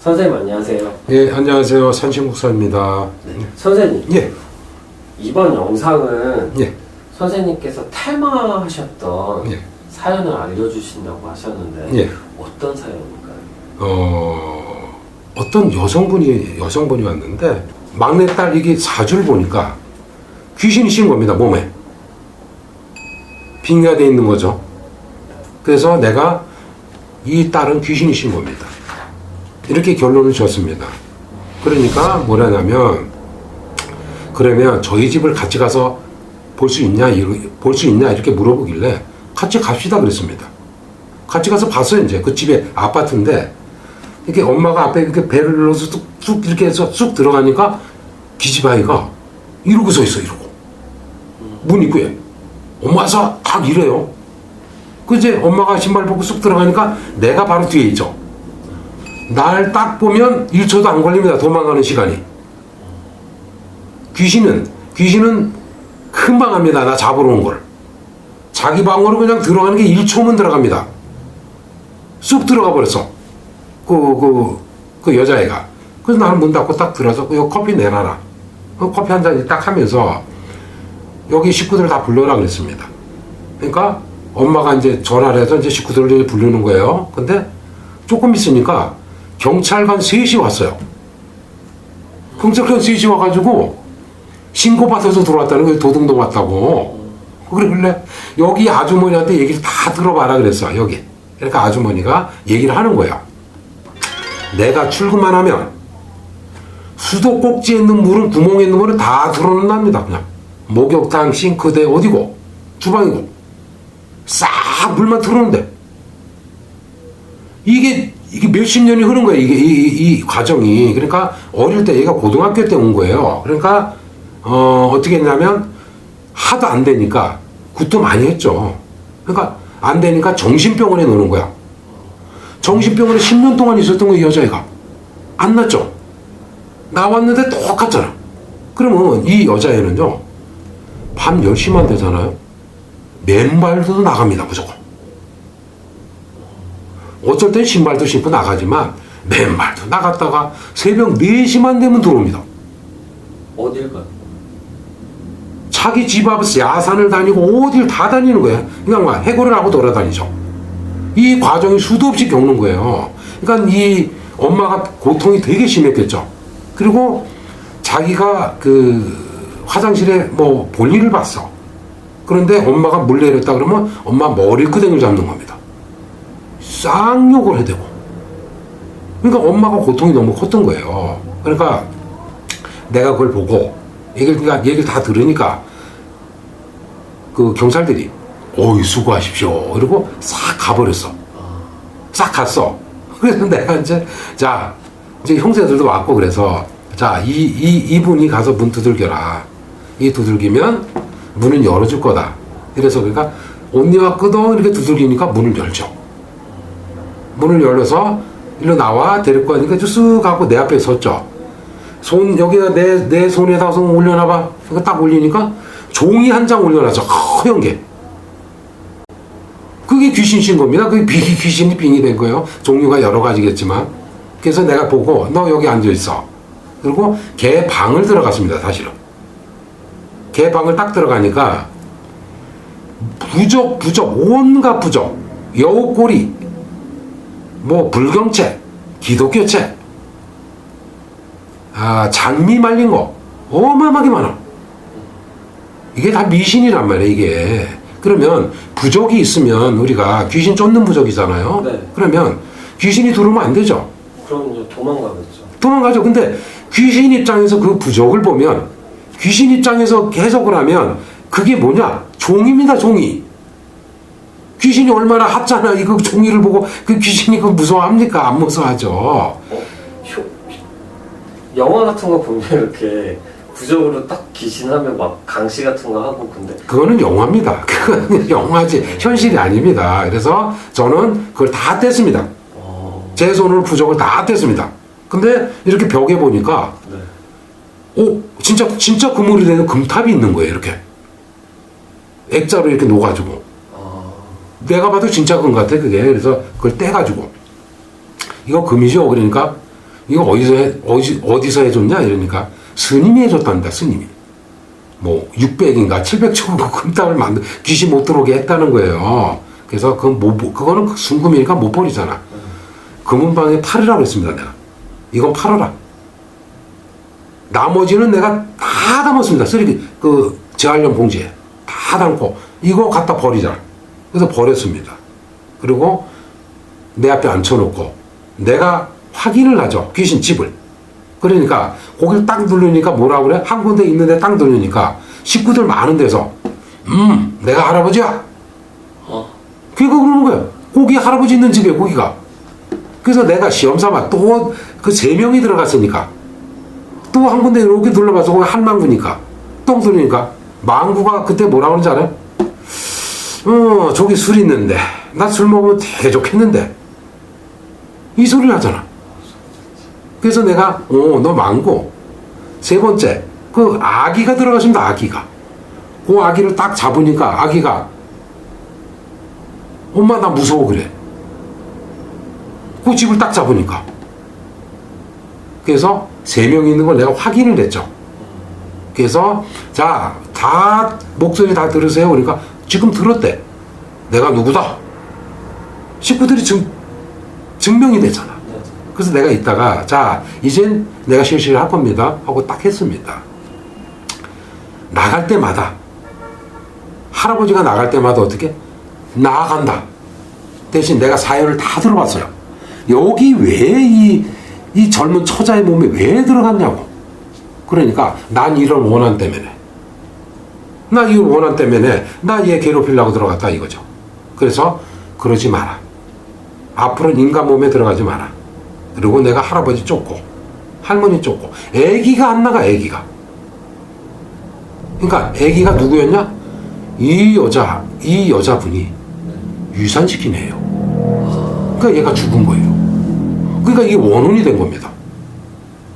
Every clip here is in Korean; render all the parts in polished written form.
선생님 안녕하세요. 예, 안녕하세요. 산신국사입니다. 네. 선생님, 예, 이번 영상은 예, 선생님께서 탈마하셨던 예. 사연을 알려주신다고 하셨는데 예. 어떤 사연인가요? 어떤 여성분이 왔는데 막내딸 이게 사주를 보니까 귀신이 씌인 겁니다, 몸에. 빙의가 돼 있는 거죠. 그래서 내가 이 딸은 귀신이 씌인 겁니다. 이렇게 결론을 지었습니다. 그러니까 뭐라냐면, 그러면 저희 집을 같이 가서 볼 수 있냐 이렇게 물어보길래 같이 갑시다 그랬습니다. 같이 가서 봤어요. 이제 그 집에 아파트인데 이렇게 엄마가 앞에 이렇게 배를 눌러서 쑥 이렇게 해서 쑥 들어가니까 기집아이가 이러고 서 있어. 이러고 문 입구에 엄마서 딱 이래요. 그 이제 엄마가 신발 벗고 쑥 들어가니까 내가 바로 뒤에 있죠. 날 딱 보면 1초도 안 걸립니다. 도망가는 시간이. 귀신은 금방 합니다. 나 잡으러 온 걸. 자기 방으로 그냥 들어가는 게 1초면 들어갑니다. 쑥 들어가 버렸어. 그 여자애가. 그래서 나는 문 닫고 딱 들어서 여기 커피 내놔라. 커피 한 잔 딱 하면서 여기 식구들 다 불러라 그랬습니다. 그러니까 엄마가 이제 전화를 해서 이제 식구들을 부르는 거예요. 근데 조금 있으니까 경찰관 3이 왔어요. 경찰관 3이 와가지고 신고받아서 들어왔다는 거예요. 도둑놈 왔다고. 그러길래 여기 아주머니한테 얘기를 다 들어봐라 그랬어. 여기. 그러니까 아주머니가 얘기를 하는 거야. 내가 출근만 하면 수도 꼭지에 있는 물은, 구멍에 있는 물은 다 들어놓는답니다. 그냥 목욕탕, 싱크대 어디고 주방이고 싹 물만 틀어놓는데 이게 몇십 년이 흐른 거예요. 이 과정이. 그러니까 어릴 때 얘가 고등학교 때 온 거예요. 그러니까 어떻게 했냐면 하도 안 되니까 굿도 많이 했죠. 그러니까 안 되니까 정신병원에 넣는 거야. 정신병원에 10년 동안 있었던 거예요. 여자애가 안 났죠. 나왔는데 똑같잖아. 그러면 이 여자애는요, 밤 10시만 되잖아요, 맨발도 나갑니다. 무조건. 어쩔 땐 신발도 신고 나가지만 맨발도 나갔다가 새벽 4시만 되면 들어옵니다. 어딜 가요? 자기 집 앞에서 야산을 다니고 어딜 다 다니는 거예요. 그냥 막 해고를 하고 돌아다니죠. 이 과정이 수도 없이 겪는 거예요. 그러니까 이 엄마가 고통이 되게 심했겠죠. 그리고 자기가 그 화장실에 뭐 볼일을 봤어. 그런데 엄마가 물 내렸다 그러면 엄마 머리끄댕이를 잡는 겁니다. 쌍욕을 해대고. 그러니까 엄마가 고통이 너무 컸던 거예요. 그러니까 내가 그걸 보고 얘기를 다 들으니까 그 경찰들이 어이 수고하십시오 이러고 싹 가버렸어. 싹 갔어. 그래서 내가 이제 형제들도 왔고 그래서 이분이 가서 문 두들겨라. 이 두들기면 문은 열어줄 거다. 그래서 그러니까 언니가 끄덕 이렇게 두들기니까 문을 열죠. 문을 열어서 일로 나와 데리고 가니까 쓱 가고 내 앞에 섰죠. 여기다 내 손에다 손 올려놔봐. 그거 딱 올리니까 종이 한 장 올려놨죠. 허연 게. 그게 귀신신 겁니다. 그게 귀신이 빙이 된 거예요. 종류가 여러 가지겠지만. 그래서 내가 보고 너 여기 앉아있어. 그리고 걔 방을 들어갔습니다. 사실은. 걔 방을 딱 들어가니까 부적 온갖 부적, 여우꼬리, 뭐 불경책, 기독교책, 장미 말린 거 어마어마하게 많아. 이게 다 미신이란 말이에요. 이게. 그러면 부적이 있으면 우리가 귀신 쫓는 부적이잖아요. 네. 그러면 귀신이 들어오면 안 되죠. 그럼 이제 도망가겠죠. 도망가죠. 근데 귀신 입장에서 그 부적을 보면, 귀신 입장에서 해석을 하면 그게 뭐냐? 종입니다. 종이. 귀신이 얼마나 핫잖아. 이거 종이를 보고 그 귀신이 그 무서워합니까? 안 무서워하죠. 영화 같은 거 보면 이렇게 부적으로 딱 귀신하면 막 강시 같은 거 하고 근데 그거는 영화입니다. 그거는 영화지 현실이 아닙니다. 그래서 저는 그걸 다 뗐습니다. 제 손으로 부적을 다 뗐습니다. 근데 이렇게 벽에 보니까 네. 진짜 그물이 되는 금탑이 있는 거예요. 이렇게 액자로 이렇게 놓아가지고 내가 봐도 진짜 금 같아 그게. 그래서 그걸 떼가지고 이거 금이죠. 그러니까 이거 어디서 해줬냐? 이러니까 스님이 해줬단다, 스님이. 뭐 600인가 700조 금땅을 귀신 못 들어오게 했다는 거예요. 그래서 그거는 순금이니까 못 버리잖아. 금은방에 팔으라고 했습니다, 내가. 이건 팔아라. 나머지는 내가 다 담았습니다. 쓰레기, 재활용 봉지에. 다 담고, 이거 갖다 버리자. 그래서 버렸습니다. 그리고 내 앞에 앉혀놓고, 내가 확인을 하죠. 귀신 집을. 그러니까, 거길 딱 누르니까 뭐라 그래? 한 군데 있는데 딱 누르니까, 식구들 많은 데서, 내가 할아버지야. 그러니까 그러는 거야. 거기 할아버지 있는 집이에요, 거기가. 그래서 내가 시험삼아 또 그 3명이 들어갔으니까 또 한 군데 이렇게 둘러봐서 거기 한망구니까 똥 들으니까 망구가 그때 뭐라 그러는지 알아요? 저기 술 있는데 나 술 먹으면 되게 좋겠는데 이 소리를 하잖아. 그래서 내가 너 망고. 세 번째 그 아기가 들어갔습니다. 아기가. 그 아기를 딱 잡으니까 아기가 엄마 나 무서워 그래. 그 집을 딱 잡으니까. 그래서 3명이 있는 걸 내가 확인을 했죠. 그래서 자, 다 목소리 다 들으세요. 그러니까 지금 들었대. 내가 누구다. 식구들이 증명이 됐잖아. 그래서 내가 이따가 자, 이젠 내가 실시를 할 겁니다 하고 딱 했습니다. 나갈 때마다 할아버지가 나갈 때마다 어떻게? 나아간다. 대신 내가 사연을 다 들어봤어요. 여기 왜 이 젊은 처자의 몸에 왜 들어갔냐고. 그러니까 난 이런 원한 때문에. 나 이 원한 때문에 나 얘 괴롭히려고 들어갔다 이거죠. 그래서 그러지 마라. 앞으로는 인간 몸에 들어가지 마라. 그리고 내가 할아버지 쫓고 할머니 쫓고 애기가 안 나가. 애기가. 그러니까 애기가 누구였냐? 이 여자분이 유산시킨 애예요. 그러니까 얘가 죽은 거예요. 그러니까 이게 원혼이 된 겁니다.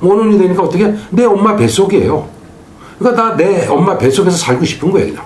원혼이 되니까 어떻게? 내 엄마 뱃속이에요. 그러니까 나 내 엄마 뱃속에서 살고 싶은 거예요, 그냥.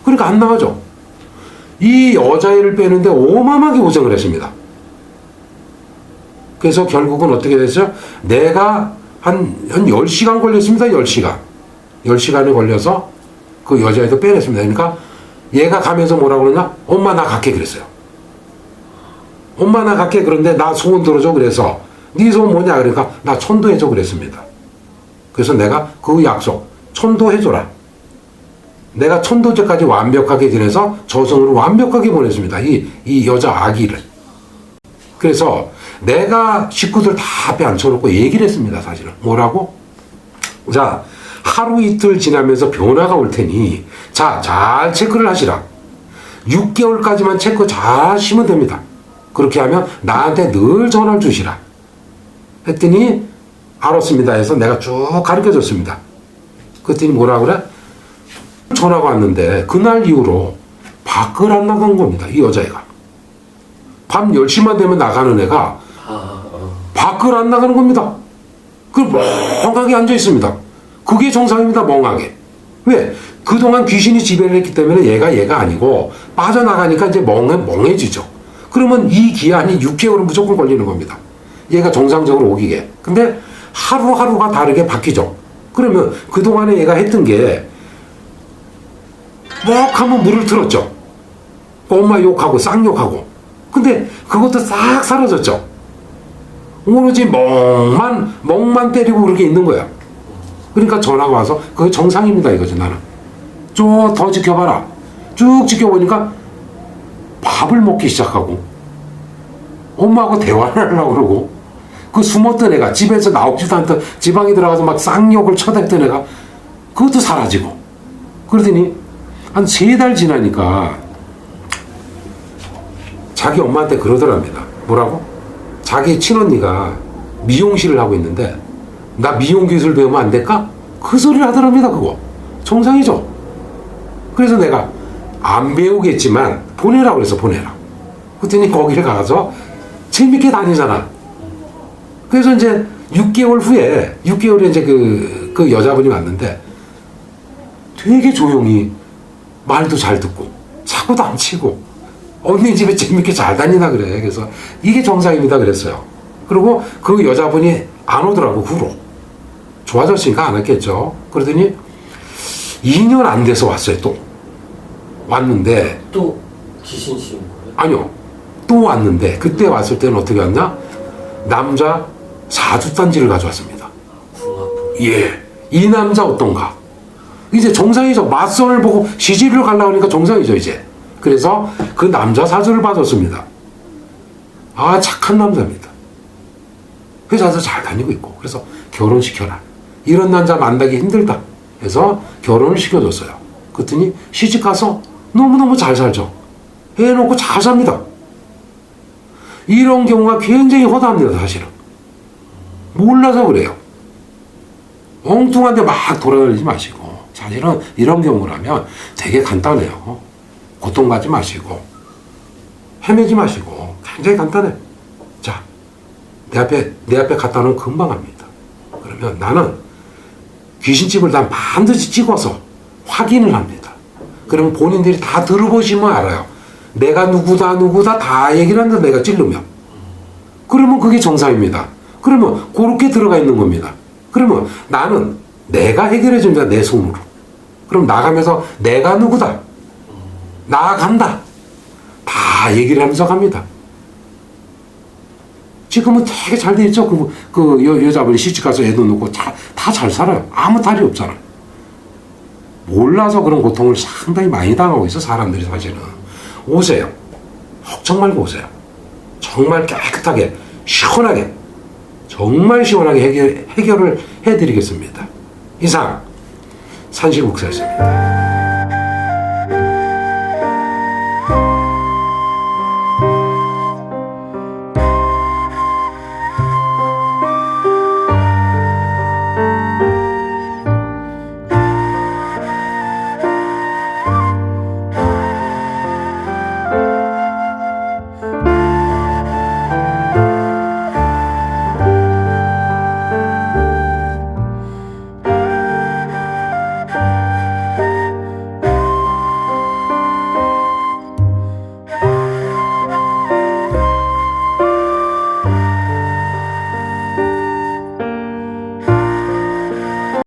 그러니까 안 나가죠. 이 여자애를 빼는데 어마어마하게 고생을 했습니다. 그래서 결국은 어떻게 됐어요? 내가 한 10시간 걸렸습니다. 10시간. 10시간이 걸려서 그 여자애도 빼냈습니다. 그러니까 얘가 가면서 뭐라 그러냐? 엄마 나 갈게 그랬어요. 엄마 나 갈게. 그런데 나 소원 들어줘. 그래서 네 소원 뭐냐? 그러니까 나 천도해줘 그랬습니다. 그래서 내가 그 약속 천도해줘라. 내가 천도제까지 완벽하게 지내서 저승으로 완벽하게 보냈습니다. 이 여자 아기를. 그래서 내가 식구들 다 앞에 앉혀놓고 얘기를 했습니다. 사실은 뭐라고? 자, 하루 이틀 지나면서 변화가 올 테니 자, 잘 체크를 하시라. 6개월까지만 체크 잘 하시면 됩니다. 그렇게 하면 나한테 늘 전화를 주시라. 했더니 알았습니다 해서 내가 쭉 가르쳐줬습니다. 그랬더니 뭐라 그래? 전화가 왔는데 그날 이후로 밖을 안 나간 겁니다. 이 여자애가. 밤 10시만 되면 나가는 애가 밖을 안 나가는 겁니다. 그 멍하게 앉아 있습니다. 그게 정상입니다. 멍하게. 왜? 그동안 귀신이 지배를 했기 때문에 얘가 아니고 빠져나가니까 이제 멍해지죠. 그러면 이 기한이 6개월은 무조건 걸리는 겁니다. 얘가 정상적으로 오기게. 근데 하루하루가 다르게 바뀌죠. 그러면 그동안에 얘가 했던 게 하면 물을 틀었죠. 엄마 욕하고 쌍욕하고. 근데 그것도 싹 사라졌죠. 오로지 멍만 때리고 그렇게 있는 거야. 그러니까 전화가 와서 그게 정상입니다 이거지. 나는 좀 더 지켜봐라. 쭉 지켜보니까 밥을 먹기 시작하고 엄마하고 대화를 하려고 그러고 그 숨었던 애가 집에서 나오지도 않던 지방에 들어가서 막 쌍욕을 쳐댔던 애가 그것도 사라지고. 그러더니 한 3달 지나니까 자기 엄마한테 그러더랍니다. 뭐라고? 자기 친언니가 미용실을 하고 있는데 나 미용 기술 배우면 안 될까? 그 소리를 하더랍니다. 그거 정상이죠. 그래서 내가 안 배우겠지만 보내라고 그래서 보내라. 그랬더니 거기를 가서 재밌게 다니잖아. 그래서 이제 6개월 후에 6개월에 이제 그 여자분이 왔는데 되게 조용히 말도 잘 듣고 사고도 안 치고 언니 집에 재밌게 잘 다니나 그래. 그래서 이게 정상입니다 그랬어요. 그리고 그 여자분이 안 오더라고, 후로. 좋아졌으니까 안 왔겠죠. 그러더니 2년 안 돼서 왔어요, 또. 왔는데, 또 귀신 씌운 거예요? 아니요. 또 왔는데, 그때 왔을 때는 어떻게 왔냐? 남자 사주단지를 가져왔습니다. 궁합을. 예. 이 남자 어떤가? 이제 정상이죠. 맞선을 보고 시집을 가려고 하니까 정상이죠, 이제. 그래서 그 남자 사주를 받았습니다. 아, 착한 남자입니다. 회사에서 잘 다니고 있고. 그래서 결혼시켜라. 이런 남자 만나기 힘들다. 해서 결혼을 시켜줬어요. 그랬더니 시집 가서 너무너무 잘 살죠. 해놓고 잘 삽니다. 이런 경우가 굉장히 허다합니다, 사실은. 몰라서 그래요. 엉뚱한 데 막 돌아다니지 마시고. 사실은 이런 경우라면 되게 간단해요. 고통받지 마시고. 헤매지 마시고. 굉장히 간단해. 자, 내 앞에 갖다 놓으면 금방 합니다. 그러면 나는 귀신집을 난 반드시 찍어서 확인을 합니다. 그러면 본인들이 다 들어보시면 알아요. 내가 누구다 다 얘기를 하는데 내가 찔르면. 그러면 그게 정상입니다. 그러면 그렇게 들어가 있는 겁니다. 그러면 나는 내가 해결해 줍니다. 내 손으로. 그럼 나가면서 내가 누구다. 나간다. 다 얘기를 하면서 갑니다. 지금은 되게 잘 돼 있죠. 여자분이 시집가서 애도 놓고 다 잘 살아요. 아무 탈이 없잖아요. 몰라서 그런 고통을 상당히 많이 당하고 있어, 사람들이 사실은. 오세요. 걱정 말고 오세요. 정말 깨끗하게, 시원하게, 정말 시원하게 해결을 해드리겠습니다. 이상, 산실국사였습니다.